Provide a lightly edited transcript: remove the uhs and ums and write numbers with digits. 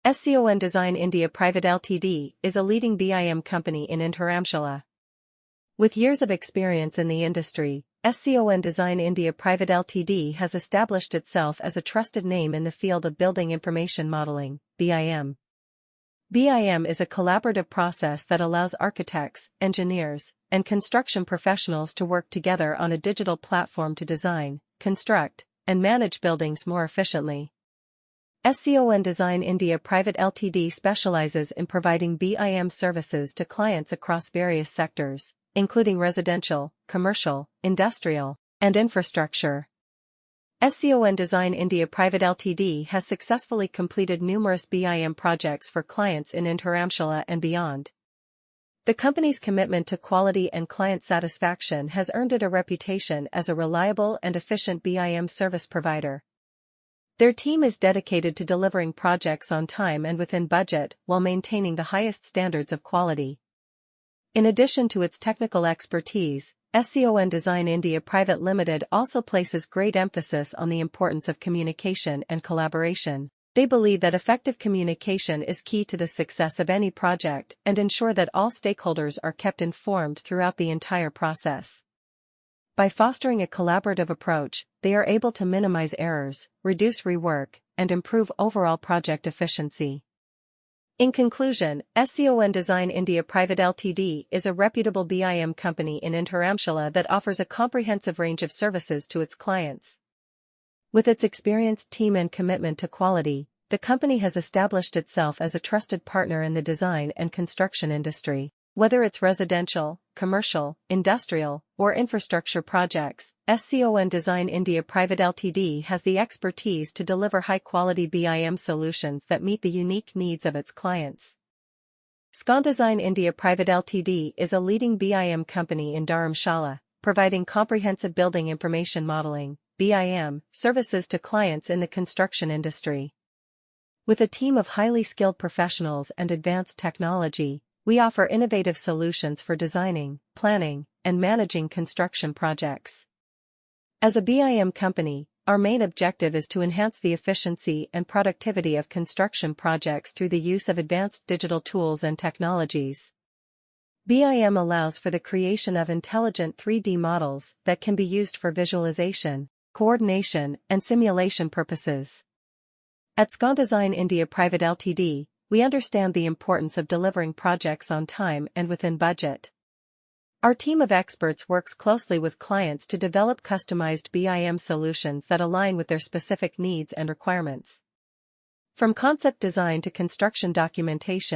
Scon Design India Pvt Ltd is a leading BIM company in Indharamshala. With years of experience in the industry, Scon Design India Pvt Ltd has established itself as a trusted name in the field of building information modeling, BIM. BIM is a collaborative process that allows architects, engineers, and construction professionals to work together on a digital platform to design, construct, and manage buildings more efficiently. Scon Design India Pvt Ltd specializes in providing BIM services to clients across various sectors, including residential, commercial, industrial, and infrastructure. Scon Design India Pvt Ltd has successfully completed numerous BIM projects for clients in Indharamshala and beyond. The company's commitment to quality and client satisfaction has earned it a reputation as a reliable and efficient BIM service provider. Their team is dedicated to delivering projects on time and within budget while maintaining the highest standards of quality. In addition to its technical expertise, Scon Design India Pvt Ltd also places great emphasis on the importance of communication and collaboration. They believe that effective communication is key to the success of any project and ensure that all stakeholders are kept informed throughout the entire process. By fostering a collaborative approach, they are able to minimize errors, reduce rework, and improve overall project efficiency. In conclusion, Scon Design India Pvt Ltd is a reputable BIM company in Indharamshala that offers a comprehensive range of services to its clients. With its experienced team and commitment to quality, the company has established itself as a trusted partner in the design and construction industry. Whether it's residential, commercial, industrial, or infrastructure projects, Scon Design India Pvt Ltd has the expertise to deliver high-quality BIM solutions that meet the unique needs of its clients. Scon Design India Pvt Ltd is a leading BIM company in Dharamshala, providing comprehensive building information modeling, BIM, services to clients in the construction industry. With a team of highly skilled professionals and advanced technology, we offer innovative solutions for designing, planning, and managing construction projects. As a BIM company, our main objective is to enhance the efficiency and productivity of construction projects through the use of advanced digital tools and technologies. BIM allows for the creation of intelligent 3D models that can be used for visualization, coordination, and simulation purposes. At Scon Design India Pvt Ltd, we understand the importance of delivering projects on time and within budget. Our team of experts works closely with clients to develop customized BIM solutions that align with their specific needs and requirements. From concept design to construction documentation,